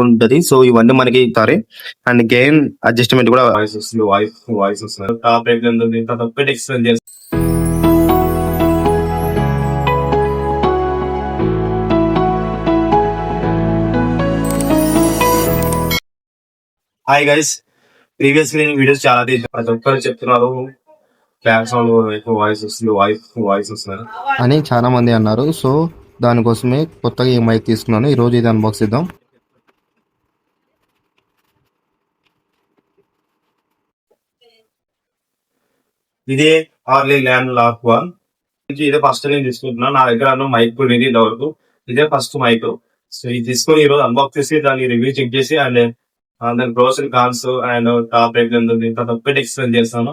ఉంటది. సో ఇవన్నీ మనకి ఇస్తారు. అండ్ గెయిన్ అడ్జస్ట్మెంట్ కూడా వాయిస్ వస్తుంది, వాయిస్ వస్తుంది. టాప్ రేట్ ఉంటుంది, తప్పటి ఎక్స్ప్లెయిన్ చేస్తాను. హాయ్ గైస్, ప్రీవియస్ నేను వీడియోస్ చాలా తీసాను. ప్రతి ఒక్కరు చెప్తున్నారు క్లాస్ ఎక్కువ వాయిస్ వస్తుంది, వాయిస్ వస్తుంది అని చాలా మంది అన్నారు. సో దానికోసమే కొత్తగా ఈ మైక్ తీసుకున్నాను. ఈ రోజు ఇది అన్బాక్స్ చేద్దాం. ఇదే హార్లీ ల్యాండ్ లాక్ 1. ఇదే ఫస్ట్ నేను తీసుకుంటున్నాను. నా దగ్గర మైక్ ఉండేది ఇంతవరకు. ఇదే ఫస్ట్ మైక్. సో ఇది తీసుకొని ఈరోజు అన్బాక్స్ చేసి దాని రివ్యూ చెక్ చేసి అండ్ దాని pros and cons and top rate ఉంటుంది, తప్పటి ఎక్స్ప్లెయిన్ చేస్తాను.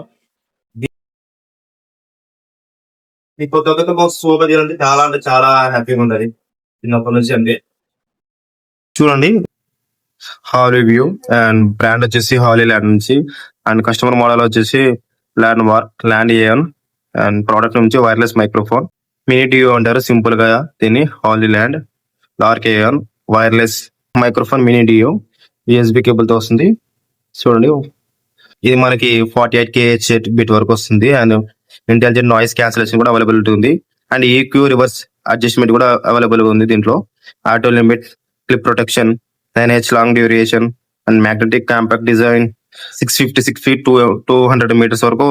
ఈ కొత్త బాక్స్ సూపర్ చేయాలంటే చాలా అంటే చాలా హ్యాపీగా ఉంటది చిన్నప్పటి నుంచి. అంతే చూడండి, హాలీ వ్యూ అండ్ బ్రాండ్ వచ్చేసి హాలీ ల్యాండ్ నుంచి, అండ్ కస్టమర్ మోడల్ వచ్చేసి ల్యాండ్ ఏఎన్, అండ్ ప్రోడక్ట్ నుంచి వైర్లెస్ మైక్రోఫోన్. మినీ టీవీ అంటారు సింపుల్ గా దీన్ని. Hollyland Lark AN wireless microphone mini TV USB cable తో వస్తుంది. చూడండి, ఇది మనకి 48Kh బిట్ వరకు వస్తుంది. అండ్ ఇంటెలిజెంట్ నాయిస్ క్యాన్సిలేషన్ కూడా అవైలబిలిటీ ఉంది. అండ్ ఈక్యూ రివర్స్ అడ్జస్ట్మెంట్ కూడా అవైలబుల్ ఉంది దీంట్లో. Auto limit, clip protection, 9H long duration and magnetic compact design. 656 feet 200 meters వరకు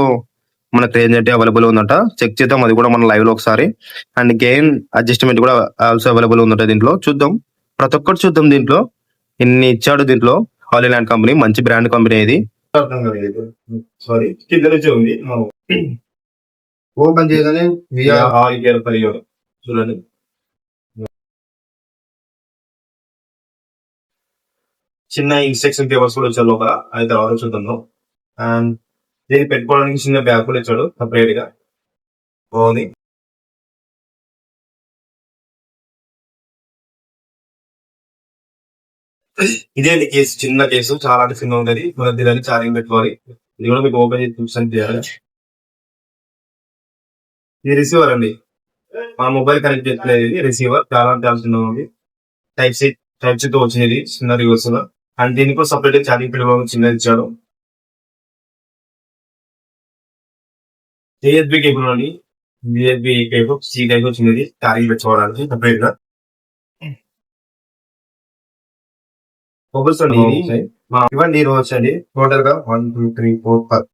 మనకు రేంజ్ అంటే అవైలబుల్ ఉందంట. చెక్ చేద్దాం అది కూడా మన లైవ్ లో ఒకసారి. అండ్ గెయిన్ అడ్జస్ట్మెంట్ కూడా ఆల్సో అవైలబుల్ ఉందంట దీంట్లో. చూద్దాం, ప్రతి ఒక్కటి చూద్దాం. దీంట్లో ఇన్ని ఇచ్చాడు. దీంట్లో హాలీ ల్యాండ్ కంపెనీ మంచి బ్రాండ్ కంపెనీ ఇది. సారీ, కింద నుంచి ఉంది. ఓపెన్ చేయగానే చూడండి, చిన్న ఇన్స్ట్రక్షన్ పేపర్స్ కూడా వచ్చాడు లోపల. అయితే తర్వాత చూద్దాం. అండ్ దీన్ని పెట్టుకోవడానికి చిన్న బ్యాగ్ కూడా ఇచ్చాడు సపరేట్ గా. బాగుంది. ఇదే కేసు, చిన్న కేసు, చాలా అంటే చిన్న ఉంటది. మనం దీన్ని ఛార్జింగ్ పెట్టుకోవాలి. ఇది కూడా మీకు ఓపెన్ చేసి చూసాను చేయాలి. ఇది రిసీవర్ అండి, మా మొబైల్ కనెక్ట్ చేసుకునేది రిసీవర్. చాలా చాలా చిన్న ఉంది. టైప్ సి తో వచ్చినది చిన్న రివర్స్ లో. అండ్ దీనికి కూడా సపరేట్ ఛార్జింగ్ పెట్టుకోవడానికి చిన్నది ఇచ్చాడు. యూఎస్బి కేబుల్ అండి, యూఎస్బి కేబుల్ సి టైప్ వచ్చినది ఛార్జింగ్ పెట్టుకోవడానికి సపరేట్ గా. మొబైల్స్ అండి ఇవ్వండి. ఈరోజు వచ్చండి టోటల్ గా 1 2 3 4 5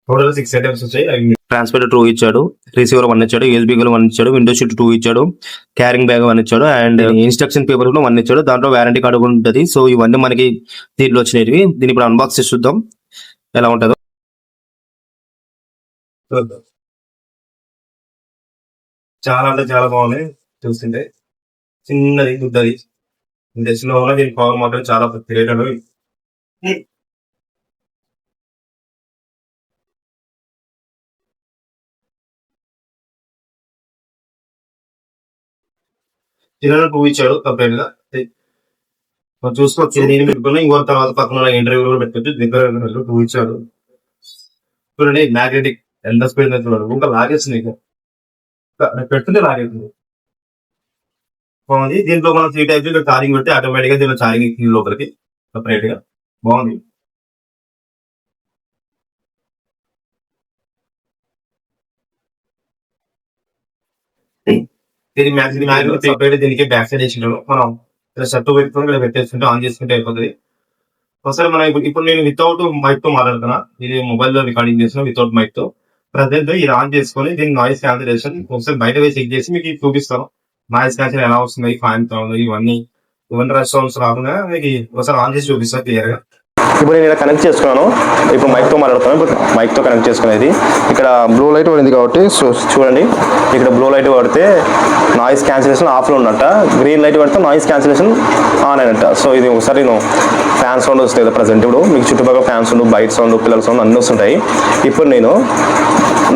టోటల్ 6 ఐటమ్స్ వచ్చాయి. ట్రాన్స్మిటర్ 2 ఇచ్చాడు, రిసీవర్ 1 ఇచ్చాడు, యూఎస్బీ కేబుల్ 1 ఇచ్చాడు, విండో షీట్ 2 ఇచ్చాడు, క్యారింగ్ బ్యాగ్ 1 ఇచ్చాడు, అండ్ ఇన్స్ట్రక్షన్ పేపర్ కూడా 1 ఇచ్చాడు. దాంట్లో వారంటీ కార్డు కూడా ఉంటుంది. సో ఇవన్నీ మనకి దీంట్లో వచ్చినవి. దీన్ని ఇప్పుడు అన్బాక్స్ చేసి చూద్దాం ఎలా ఉంటుందో. చాలా అంటే చాలా బాగున్నాయి చూస్తుంటే. చిన్నది గుద్దది ఇండస్ట్రీలో ఉన్న దీని పవర్ మాత్రం చాలా గ్రేట్ అండి. చిన్న 2 ఇచ్చాడు సపరేట్ గా. చూసుకోవచ్చు. నేను పెట్టుకున్నా, ఇంకో తర్వాత పక్కన ఇంటర్వ్యూ కూడా పెట్టుకోవచ్చు. దగ్గర 2 ఇచ్చాడు. చూడండి, మ్యాగ్నెటిక్ ఎంత స్పీడ్ చూడండి. ఇంకా లాగేస్తుంది, పెడుతుంటే లాగేస్తుంది. బాగుంది. దీంట్లో మనం 3 టైప్స్ ఛార్జింగ్ పెడితే ఆటోమేటిక్ గా దీంట్లో ఛార్జింగ్ లోపలికి సపరేట్ గా. బాగుంది. దీని మ్యాగ్నెటిక్ దీనికి బ్యాక్ సైడ్ వేసినాడు. మనం ఇలా షర్ట్ పెట్టుకుని ఇలా పెట్టేసుకుంటే ఆన్ చేసుకుంటే అయిపోతుంది. ఒకసారి మనం ఇప్పుడు నేను వితౌట్ మైక్ తో మాట్లాడుతున్నా. ఇది మొబైల్ లో రికార్డింగ్ చేసిన వితౌట్ మైక్ తో. ప్రజెంట్ ఇది ఆన్ చేసుకొని దీని నాయిస్ క్యాన్సిలేషన్ ఒకసారి బయట వేసి చెక్ చేసి మీకు చూపిస్తాను. నాయిస్ క్యాన్సిల్ ఎలా వస్తుంది, ఫ్యాన్ ఇవన్నీ సౌండ్స్ రాకుండా మీకు ఒకసారి ఆన్ చేసి చూపిస్తాను క్లియర్ గా. ఇప్పుడు నేను ఇలా కనెక్ట్ చేసుకున్నాను. ఇప్పుడు మైక్ తో మాట్లాడుతాను. ఇప్పుడు మైక్ తో కనెక్ట్ చేసుకునేది ఇక్కడ బ్లూ లైట్ పడింది కాబట్టి సో చూడండి, ఇక్కడ బ్లూ లైట్ పడితే నాయిస్ క్యాన్సిలేషన్ ఆఫ్లో ఉన్నట్ట, గ్రీన్ లైట్ పడితే నాయిస్ క్యాన్సిలేషన్ ఆన్ అయినట్ట. సో ఇది ఒకసారి నేను ఫ్యాన్ సౌండ్ వస్తుంది కదా ప్రజెంట్. ఇప్పుడు మీకు చుట్టుపక్కల ఫ్యాన్ సౌండ్, బైక్ సౌండ్, పిల్లల సౌండ్ అన్నీ వస్తుంటాయి. ఇప్పుడు నేను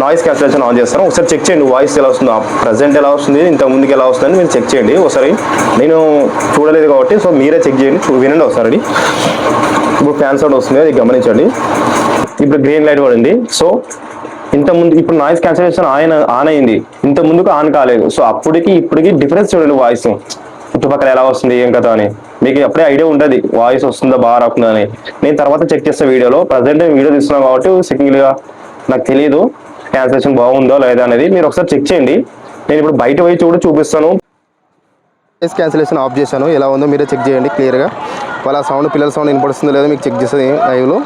నాయిస్ క్యాన్సిలేషన్ ఆన్ చేస్తాను. ఒకసారి చెక్ చేయండి వాయిస్ ఎలా వస్తుందో, ప్రజెంట్ ఎలా వస్తుంది, ఇంత ముందుకు ఎలా వస్తుందని మీరు చెక్ చేయండి ఒకసారి. నేను చూడలేదు కాబట్టి సో మీరే చెక్ చేయండి, వినండి ఒకసారి. ఇప్పుడు ఫ్యాన్ సౌండ్ వస్తుంది, అది గమనించండి. ఇప్పుడు గ్రీన్ లైట్ పడింది. సో ఇంత ముందు ఇప్పుడు నాయిస్ క్యాన్సిలేషన్ ఆన్ అయింది, ఇంత ముందుకు ఆన్ కాలేదు. సో అప్పటికి ఇప్పటికి డిఫరెన్స్ చూడండి వాయిస్, చుట్టుపక్కల ఎలా వస్తుంది ఏం కదా అని. మీకు అప్పుడే ఐడియా ఉంటుంది వాయిస్ వస్తుందా బాగా రాకుండా అని. నేను తర్వాత చెక్ చేస్తే వీడియోలో ప్రజెంట్ వీడియో తీస్తున్నాను కాబట్టి సింగిల్గా నాకు తెలియదు క్యాన్సిలేషన్ బాగుందో లేదా అనేది. మీరు ఒకసారి చెక్ చేయండి. నేను ఇప్పుడు బయట పోయి చూపిస్తాను. వాయిస్ క్యాన్సిలేషన్ ఆఫ్ చేశాను, ఎలా ఉందో మీరే చెక్ చేయండి క్లియర్గా. వాళ్ళ సౌండ్ పిల్లల సౌండ్ వినపడుతుందో లేదో మీకు చెక్ చేస్తుంది లైవ్లో.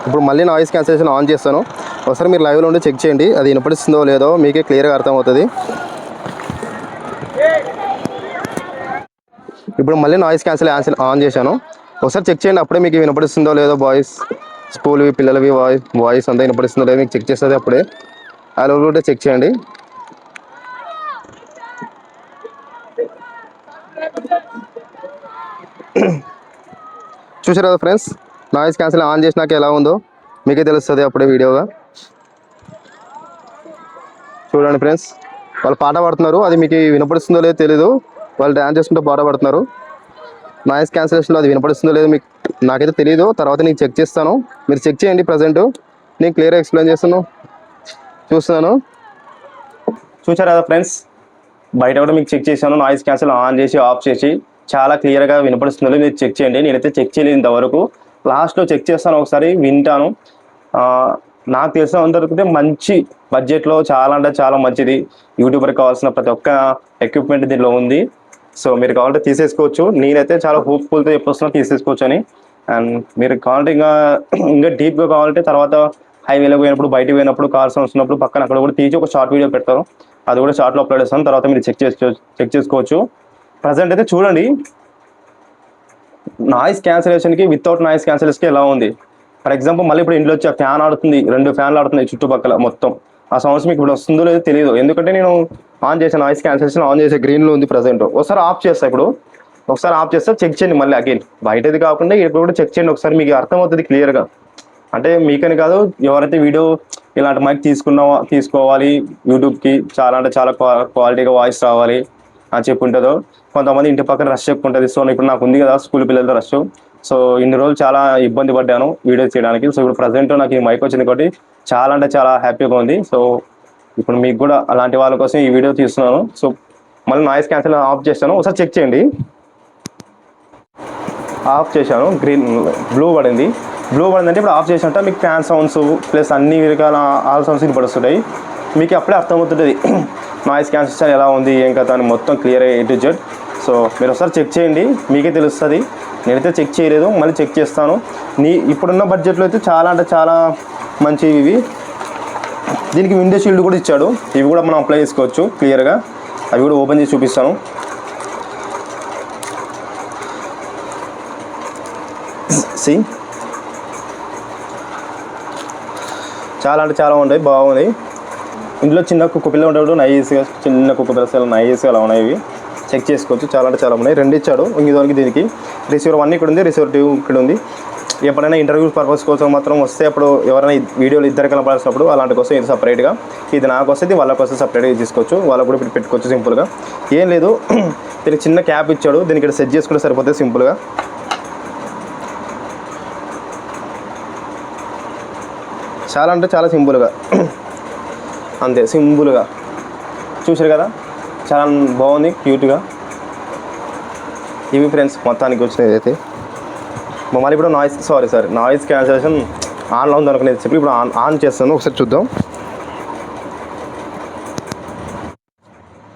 ఇప్పుడు మళ్ళీ నాయిస్ క్యాన్సిలేషన్ ఆన్ చేస్తాను, ఒకసారి మీరు లైవ్లో ఉండి చెక్ చేయండి, అది వినపడుతుందో లేదో మీకే క్లియర్గా అర్థమవుతుంది. ఇప్పుడు మళ్ళీ నాయిస్ క్యాన్సిలేషన్ ఆన్ చేశాను, ఒకసారి చెక్ చేయండి, అప్పుడే మీకు వినపడుతుందో లేదో బాయ్స్ స్కూల్వి పిల్లలవి వాయిస్ అంతా వినపడుతుందో లేదో మీకు చెక్ చేస్తుంది అప్పుడే. అలా కూడా చెక్ చేయండి. చూసారు కదా ఫ్రెండ్స్, నాయిస్ క్యాన్సిల్ ఆన్ చేసినాక ఎలా ఉందో మీకే తెలుస్తుంది అప్పుడే వీడియోగా. చూడండి ఫ్రెండ్స్, వాళ్ళు పాట పాడుతున్నారు, అది మీకు వినపడుతుందో లేదో తెలీదు, వాళ్ళు డ్యాన్స్ చేసుకుంటూ పాట పాడుతున్నారు. నాయిస్ క్యాన్సిలేషన్లో అది వినపడుతుందో లేదో మీకు నాకైతే తెలియదు, తర్వాత నీకు చెక్ చేస్తాను, మీరు చెక్ చేయండి. ప్రజెంట్ నేను క్లియర్గా ఎక్స్ప్లెయిన్ చూస్తున్నాను. చూసారు కదా ఫ్రెండ్స్, బయట కూడా మీకు చెక్ చేశాను, నాయిస్ క్యాన్సిల్ ఆన్ చేసి ఆఫ్ చేసి చాలా క్లియర్గా వినపడుతుందో మీరు చెక్ చేయండి. నేనైతే చెక్ చేయలేదు ఇంతవరకు, లాస్ట్లో చెక్ చేస్తాను, ఒకసారి వింటాను. నాకు తెలిసినంతవరకు మంచి బడ్జెట్లో చాలా అంటే చాలా మంచిది. యూట్యూబర్కి కావాల్సిన ప్రతి ఒక్క ఎక్విప్మెంట్ దీనిలో ఉంది. సో మీరు కావాలంటే తీసేసుకోవచ్చు. నేనైతే చాలా హోప్ఫుల్తో చెప్పొస్తున్నా తీసేసుకోవచ్చు అని. అండ్ మీరు కావాలంటే ఇంకా డీప్గా కావాలంటే తర్వాత హైవేలో పోయినప్పుడు బయటకు పోయినప్పుడు కార్ సౌండ్స్ ఉన్నప్పుడు పక్కన అక్కడ కూడా తీసి ఒక షార్ట్ వీడియో పెడతాను, అది కూడా షార్ట్లో అప్లోడ్ చేస్తాను, తర్వాత మీరు చెక్ చేసుకోవచ్చు. ప్రజెంట్ అయితే చూడండి నాయిస్ క్యాన్సిలేషన్కి వితౌట్ నాయిస్ క్యాన్సిలేషన్కి ఎలా ఉంది. ఫర్ ఎగ్జాంపుల్ మళ్ళీ ఇప్పుడు ఇంట్లో వచ్చి ఆ ఫ్యాన్ ఆడుతుంది, 2 ఫ్యాన్లు ఆడుతున్నాయి చుట్టుపక్కల మొత్తం. ఆ సౌండ్స్ మీకు ఇప్పుడు వస్తుందో లేదో తెలియదు, ఎందుకంటే నేను ఆన్ చేసాను నాయిస్ క్యాన్సిలేషన్ ఆన్ చేసే గ్రీన్లో ఉంది ప్రజెంట్. ఒకసారి ఆఫ్ చేస్తా, ఇప్పుడు ఒకసారి ఆఫ్ చేస్తే చెక్ చేయండి మళ్ళీ అగైన్. బయటది కాకుండా ఇప్పుడు కూడా చెక్ చేయండి ఒకసారి, మీకు అర్థమవుతుంది క్లియర్గా. అంటే మీకని కాదు, ఎవరైతే వీడియో ఇలాంటి మైక్ తీసుకోవాలి యూట్యూబ్కి చాలా అంటే చాలా క్వాలిటీగా వాయిస్ రావాలి అని చెప్పి ఉంటుందో, కొంతమంది ఇంటి పక్కన రష్ ఎక్కువ ఉంటుంది. సో ఇప్పుడు నాకు ఉంది కదా స్కూల్ పిల్లలతో రష్, సో ఇన్ని రోజులు చాలా ఇబ్బంది పడ్డాను వీడియోస్ చేయడానికి. సో ఇప్పుడు ప్రజెంట్ నాకు ఈ మైక్ వచ్చింది కాబట్టి చాలా అంటే చాలా హ్యాపీగా ఉంది. సో ఇప్పుడు మీకు కూడా అలాంటి వాళ్ళ కోసం ఈ వీడియో తీస్తున్నాను. సో మళ్ళీ నాయిస్ క్యాన్సిల్ ఆఫ్ చేస్తాను, ఒకసారి చెక్ చేయండి. ఆఫ్ చేశాను, బ్లూ పడింది అంటే ఇప్పుడు ఆఫ్ చేసినట్ట మీకు ఫ్యాన్ సౌండ్స్ ప్లస్ అన్ని రకాల ఆల్ సౌండ్స్ వినపడుతుంటాయి. మీకు అప్పుడే అర్థమవుతుంటుంది నాయిస్ క్యాన్సిలేషన్ ఎలా ఉంది ఏం కదా అని మొత్తం clear A to Z. So మీరు ఒకసారి చెక్ చేయండి, మీకే తెలుస్తుంది. నేనైతే చెక్ చేయలేదు, మళ్ళీ చెక్ చేస్తాను. ఇప్పుడున్న బడ్జెట్లో అయితే చాలా అంటే చాలా మంచివి ఇవి. దీనికి విండో షీల్డ్ కూడా ఇచ్చాడు, ఇవి కూడా మనం అప్లై చేసుకోవచ్చు క్లియర్గా. అవి కూడా ఓపెన్ చేసి చూపిస్తాను. సి చాలా అంటే చాలా ఉంటాయి, బాగున్నాయి. ఇంట్లో చిన్న కుక్క పిల్ల ఉండేవాడు నైస్గా, చిన్న కుక్క పిల్లలు నైస్గా అలా ఉన్నాయి. ఇవి చెక్ చేసుకోవచ్చు, చాలా అంటే చాలా ఉన్నాయి. 2 ఇచ్చాడు, ఇంకోదానికి దీనికి రిసీవర్ 1 ఇక్కడ ఉంది, రిసీవర్ 2 ఇక్కడ ఉంది. ఎప్పుడైనా ఇంటర్వ్యూ పర్పస్ కోసం మాత్రం వస్తే అప్పుడు ఎవరైనా వీడియోలు ఇద్దరు కనపడాల్సినప్పుడు అలాంటి కోసం ఇది సపరేట్గా, ఇది నాకు వస్తే వాళ్ళకి వస్తే సపరేట్గా తీసుకోవచ్చు, వాళ్ళకు కూడా ఇప్పుడు పెట్టుకోవచ్చు సింపుల్గా. ఏం లేదు, దీనికి చిన్న క్యాప్ ఇచ్చాడు, దీనికి ఇక్కడ సెట్ చేసుకుంటే సరిపోతుంది సింపుల్గా. చాలా అంటే చాలా సింపుల్గా, అంతే సింపుల్గా. చూసారు కదా, చాలా బాగుంది క్యూట్గా. ఇవి ఫ్రెండ్స్ మొత్తానికి వచ్చినది అయితే. మళ్ళీ ఇప్పుడు నాయిస్ క్యాన్సిలేషన్ ఆన్లో ఉంది అనుకునేది చెప్పి ఇప్పుడు ఆన్ చేస్తాను, ఒకసారి చూద్దాం.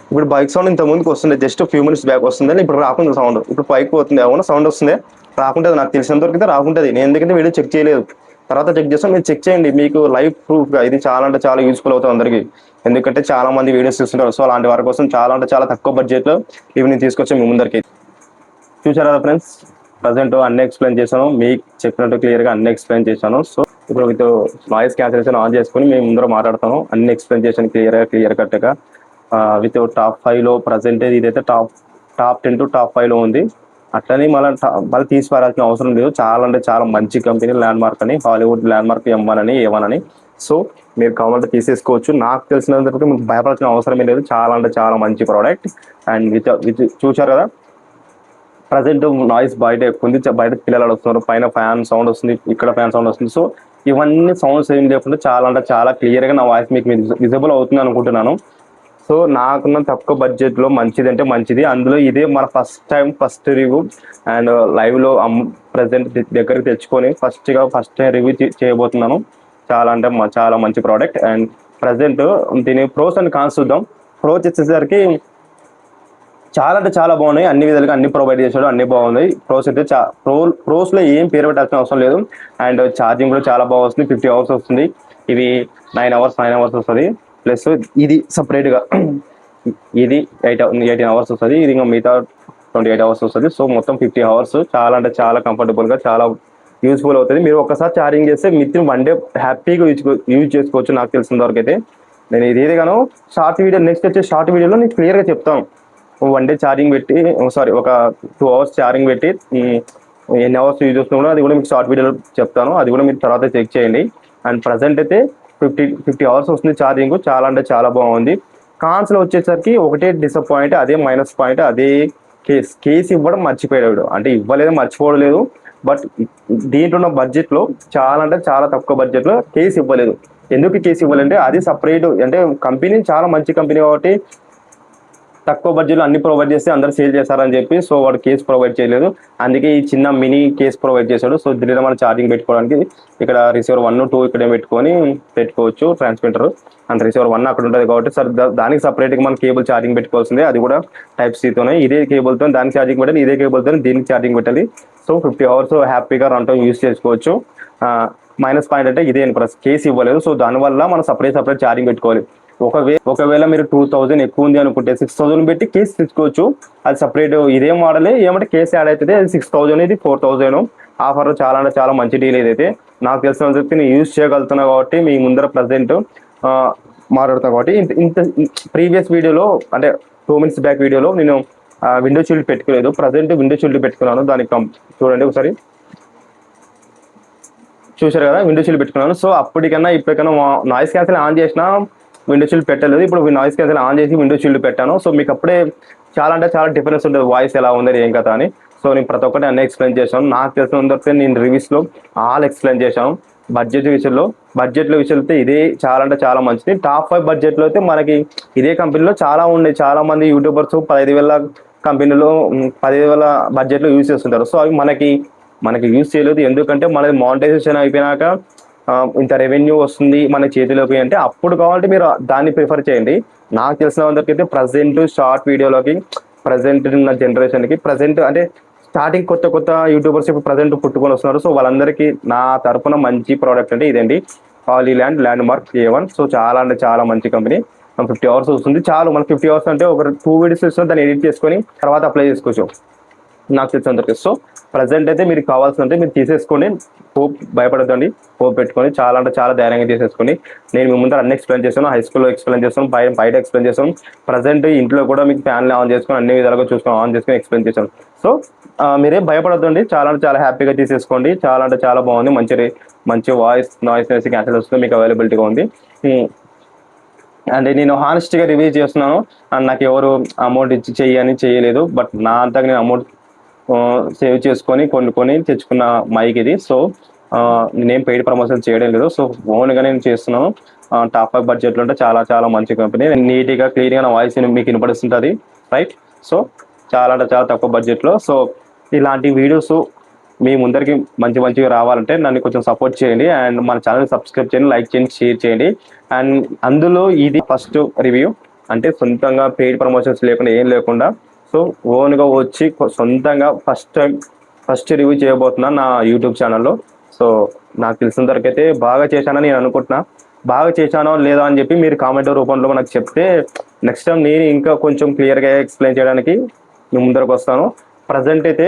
ఇప్పుడు బైక్ సౌండ్ ఇంత ముందుకు వస్తుంది, జస్ట్ ఫ్యూ మినిట్స్ బ్యాక్ వస్తుంది, ఇప్పుడు రాకుండా సౌండ్ ఇప్పుడు పైకి పోతుంది, అవునా సౌండ్ వస్తుంది రాకుంటుంది. నాకు తెలిసినంతవరకు అయితే రాకుంటుంది, నేను ఎందుకంటే వీడియో చెక్ చేయలేదు, తర్వాత చెక్ చేస్తాను. మీరు చెక్ చేయండి, మీకు లైవ్ ప్రూఫ్గా ఇది చాలా అంటే చాలా యూస్ఫుల్ అవుతుంది అందరికీ, ఎందుకంటే చాలా మంది వీడియోస్ చూస్తుంటారు. సో అలాంటి వారి కోసం చాలా అంటే చాలా తక్కువ బడ్జెట్లో ఇవి నేను తీసుకొచ్చాను మీ ముందరికి. చూసారా ఫ్రెండ్స్, ప్రజెంట్ అన్ని ఎక్స్ప్లెయిన్ చేశాను, మీకు చెప్పినట్టు క్లియర్గా అన్ని ఎక్స్ప్లెయిన్ చేశాను. సో ఇప్పుడు విత్ నాయిస్ క్యాన్సిలేషన్ ఆన్ చేసుకుని మేము ముందర మాట్లాడతాను, అన్ని ఎక్స్ప్లెయిన్ చేశాను క్లియర్ కట్గా. విత్ టాప్ 5లో ప్రజెంట్ ఇదైతే టాప్ 10 to టాప్ 5లో ఉంది. అట్లనే మళ్ళీ తీసిపారాల్సిన అవసరం లేదు, చాలా అంటే చాలా మంచి కంపెనీ, ల్యాండ్ మార్క్ అని, హాలీవుడ్ ల్యాండ్ మార్క్ M1 అని A1 అని. సో మీరు కావాలంటే తీసేసుకోవచ్చు, నాకు తెలిసినందుకు మీకు భయపడాల్సిన అవసరమే లేదు, చాలా అంటే చాలా మంచి ప్రోడక్ట్. అండ్ విత్ చూసారు కదా ప్రజెంట్ నాయిస్ బయట ఎక్కువ ఉంది, బయట పిల్లలు వస్తున్నారు, పైన ఫ్యాన్ సౌండ్ వస్తుంది, ఇక్కడ ఫ్యాన్ సౌండ్ వస్తుంది. సో ఇవన్నీ సౌండ్స్ ఏం లేకుండా చాలా అంటే చాలా క్లియర్గా నా వాయిస్ మీకు విజిబుల్ అవుతుంది అనుకుంటున్నాను. సో నాకున్న తక్కువ బడ్జెట్లో మంచిది అంటే మంచిది. అందులో ఇదే మన ఫస్ట్ రివ్యూ అండ్ లైవ్లో ప్రజెంట్ దగ్గరికి తెచ్చుకొని ఫస్ట్ టైం రివ్యూ చేయబోతున్నాను. చాలా అంటే చాలా మంచి ప్రోడక్ట్. అండ్ ప్రజెంట్ దీని ప్రోస్ అండ్ కాన్స్ చూద్దాం. ప్రోస్ వచ్చేసరికి చాలా అంటే చాలా బాగున్నాయి, అన్ని విధాలుగా అన్ని ప్రొవైడ్ చేశాడు, అన్ని బాగున్నాయి. ప్రోస్ అయితే ప్రోస్లో ఏం పేరు పెట్టాల్సిన అవసరం లేదు. అండ్ ఛార్జింగ్ కూడా చాలా బాగా వస్తుంది, 50 hours వస్తుంది. ఇవి 9 hours వస్తుంది. ప్లస్ ఇది సపరేట్గా ఇది 18 hours వస్తుంది. ఇది ఇంకా మిగతా 28 hours వస్తుంది. సో మొత్తం 50 hours. చాలా అంటే చాలా కంఫర్టబుల్గా చాలా యూస్ఫుల్ అవుతుంది. మీరు ఒకసారి ఛార్జింగ్ చేస్తే మిత్రం 1 day హ్యాపీగా యూజ్ చేసుకోవచ్చు. నాకు తెలిసిన వరకు అయితే నేను ఇది గాను షార్ట్ వీడియో నెక్స్ట్ వచ్చే షార్ట్ వీడియోలో నేను క్లియర్గా చెప్తాను. 1 day ఛార్జింగ్ పెట్టి ఒక 2 hours ఛార్జింగ్ పెట్టి ఎన్ని అవర్స్ యూజ్ చేస్తున్నాడో అది కూడా మీకు షార్ట్ వీడియోలో చెప్తాను. అది కూడా మీరు తర్వాత చెక్ చేయండి. అండ్ ప్రజెంట్ అయితే 50 hours వస్తుంది ఛార్జింగ్. చాలా అంటే చాలా బాగుంది. కాన్స్లో వచ్చేసరికి ఒకటే డిసప్పాయింట్, అదే మైనస్ పాయింట్, అదే కేస్ ఇవ్వడం మర్చిపోయాడు. అంటే ఇవ్వలేదు, మర్చిపోవలేదు. బట్ దీంట్లో ఉన్న బడ్జెట్లో చాలా అంటే చాలా తక్కువ బడ్జెట్లో కేస్ ఇవ్వలేదు. ఎందుకు కేస్ ఇవ్వాలంటే అది సపరేట్, అంటే కంపెనీ చాలా మంచి కంపెనీ కాబట్టి తక్కువ బడ్జెట్లో అన్ని ప్రొవైడ్ చేస్తే అందరు సేల్ చేస్తారని చెప్పి సో వాడు కేస్ ప్రొవైడ్ చేయలేదు. అందుకే ఈ చిన్న మినీ కేస్ ప్రొవైడ్ చేశాడు. సో దీనిలో మనం ఛార్జింగ్ పెట్టుకోవడానికి ఇక్కడ రిసీవర్ 1, 2 ఇక్కడే పెట్టుకోవచ్చు ట్రాన్స్మిటర్. అండ్ రిసీవర్ 1 అక్కడ ఉంటుంది కాబట్టి సార్ దానికి సపరేట్గా మనం కేబుల్ ఛార్జింగ్ పెట్టుకోవాల్సిందే. అది కూడా Type-Cతోనే, ఇదే కేబుల్తో దానికి ఛార్జింగ్ పెట్టాలి, ఇదే కేబుల్తో దీనికి ఛార్జింగ్ పెట్టాలి. సో 50 hours హ్యాపీగా రన్ టైం యూజ్ చేసుకోవచ్చు. మైనస్ పాయింట్ అంటే ఇదే కేస్ ఇవ్వలేదు. సో దానివల్ల మనం సపరేట్ ఛార్జింగ్ పెట్టుకోవాలి. ఒకవేళ మీరు 2000 ఎక్కువ ఉంది అనుకుంటే 6000 పెట్టి కేసు తెచ్చుకోవచ్చు. అది సపరేట్ ఇదే మోడలే, ఏమంటే కేసు యాడ్ అవుతుంది. అది 6000, ఇది 4000. ఆఫర్ చాలా అంటే చాలా మంచి డీల్ ఏదైతే నాకు తెలిసిన చెప్పి నేను యూజ్ చేయగలుగుతున్నా కాబట్టి మీ ముందర ప్రజెంట్ మాట్లాడుతున్నా కాబట్టి ఇంత ప్రీవియస్ వీడియోలో అంటే 2 minutes బ్యాక్ వీడియోలో నేను విండో షీల్డ్ పెట్టుకోలేదు. ప్రజెంట్ విండో షీల్డ్ పెట్టుకున్నాను. దానికి చూడండి ఒకసారి, చూశారు కదా, విండో షీల్డ్ పెట్టుకున్నాను. సో అప్పటికన్నా ఇప్పటికన్నా నాయిస్ క్యాన్సిల్ ఆన్ చేసినా విండో షీల్డ్ పెట్టలేదు. ఇప్పుడు నాయిస్ క్యాన్సిల్ ఆన్ చేసి విండో షీల్డ్ పెట్టాను. సో మీకు అప్పుడే చాలా అంటే చాలా డిఫరెన్స్ ఉంటుంది, వాయిస్ ఎలా ఉందని ఏం కదా అని. సో నేను ప్రతి ఒక్కటి అన్నీ ఎక్స్ప్లెయిన్ చేశాను. నాకు తెలిసినంత నేను రివ్యూస్లో ఆల్ ఎక్స్ప్లెయిన్ చేశాను. బడ్జెట్ విషయంలో అయితే ఇదే చాలా అంటే చాలా మంచిది. టాప్ 5 బడ్జెట్లో అయితే మనకి ఇదే కంపెనీలో చాలా ఉన్నాయి. చాలా మంది యూట్యూబర్స్ 15,000 కంపెనీలో 10,000 బడ్జెట్లో యూజ్ చేస్తుంటారు. సో అవి మనకి యూజ్ చేయలేదు. ఎందుకంటే మనది మానిటైజేషన్ అయిపోయినాక ఇంత రెవెన్యూ వస్తుంది మన చేతిలోకి అంటే అప్పుడు కావాలంటే మీరు దాన్ని ప్రిఫర్ చేయండి. నాకు తెలిసిన అందరికైతే ప్రజెంట్ షార్ట్ వీడియోలోకి ప్రజెంట్ ఉన్న జనరేషన్కి ప్రజెంట్ అంటే స్టార్టింగ్ కొత్త యూట్యూబర్స్ ఇప్పుడు ప్రజెంట్ పుట్టుకొని వస్తున్నారు. సో వాళ్ళందరికీ నా తరఫున మంచి ప్రోడక్ట్ అంటే ఇదండి, హాలీల్యాండ్ ల్యాండ్మార్క్ A1. సో చాలా అంటే చాలా మంచి కంపెనీ. 50 hours వస్తుంది చాలు. మనకి 50 hours అంటే ఒక 2 videos ఇస్తున్నా, దాన్ని ఎడిట్ చేసుకొని తర్వాత అప్లై చేసుకోవచ్చు నాకు తెలిసినంతవరకు. సో ప్రజెంట్ అయితే మీరు కావాల్సినంటే మీరు తీసేసుకోండి. భయపడద్దండి, పెట్టుకొని చాలా అంటే చాలా ధైర్యంగా తీసేసుకోండి. నేను మీ ముందర అన్ని ఎక్స్ప్లెయిన్ చేస్తాను, హై స్కూల్లో ఎక్స్ప్లెయిన్ చేస్తాను, బయట ఎక్స్ప్లెయిన్ చేస్తాను. ప్రజెంట్ ఇంట్లో కూడా మీకు ఫ్యాన్లు ఆన్ చేసుకొని అన్ని విధాలుగా ఆన్ చేసుకొని ఎక్స్ప్లెయిన్ చేశాను. సో మీరేం భయపడద్దండి, చాలా అంటే చాలా హ్యాపీగా తీసేసుకోండి. చాలా అంటే చాలా బాగుంది. మంచి నాయిస్ క్యాన్సిల్ వస్తుంది, మీకు అవైలబిలిటీగా ఉంది. అండ్ నేను హానెస్ట్గా రివ్యూ చేస్తున్నాను. అండ్ నాకు ఎవరు అమౌంట్ ఇచ్చి చేయలేదు. బట్ నా అంతగా నేను అమౌంట్ సేవ్ చేసుకొని కొనుక్కొని తెచ్చుకున్న మైక్ ఇది. సో నేనేం పెయిడ్ ప్రమోషన్ చేయడం లేదు. సో ఓన్గా నేను చేస్తున్నాను. టాప్ 5 బడ్జెట్లో అంటే చాలా చాలా మంచి కంపెనీ. నీట్గా క్లియర్గా నా వాయిస్ మీకు వినపడుతుంటుంది, రైట్? సో చాలా అంటే చాలా తక్కువ బడ్జెట్లో. సో ఇలాంటి వీడియోస్ మీ ముందరికి మంచిగా రావాలంటే నన్ను కొంచెం సపోర్ట్ చేయండి. అండ్ మన ఛానల్ సబ్స్క్రైబ్ చేయండి, లైక్ చేయండి, షేర్ చేయండి. అండ్ అందులో ఇది ఫస్ట్ రివ్యూ, అంటే సొంతంగా పెయిడ్ ప్రమోషన్స్ లేకుండా ఏం లేకుండా సో ఓన్గా వచ్చి సొంతంగా ఫస్ట్ రివ్యూ చేయబోతున్నాను నా యూట్యూబ్ ఛానల్లో. సో నాకు తెలిసిన వరకు అయితే బాగా చేశానని నేను అనుకుంటున్నా. బాగా చేశానో లేదా అని చెప్పి మీరు కామెంట్ రూపంలో నాకు చెప్తే నెక్స్ట్ టైం నేను ఇంకా కొంచెం క్లియర్గా ఎక్స్ప్లెయిన్ చేయడానికి మీ ముందరకు వస్తాను. ప్రజెంట్ అయితే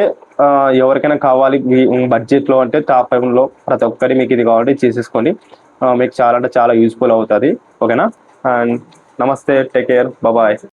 ఎవరికైనా కావాలి బడ్జెట్లో అంటే టాప్ 5లో ప్రతి ఒక్కటి మీకు ఇది కావాలంటే చేసేసుకోండి. మీకు చాలా అంటే చాలా యూస్ఫుల్ అవుతుంది. ఓకేనా? అండ్ నమస్తే, టేక్ కేర్, బాయ్.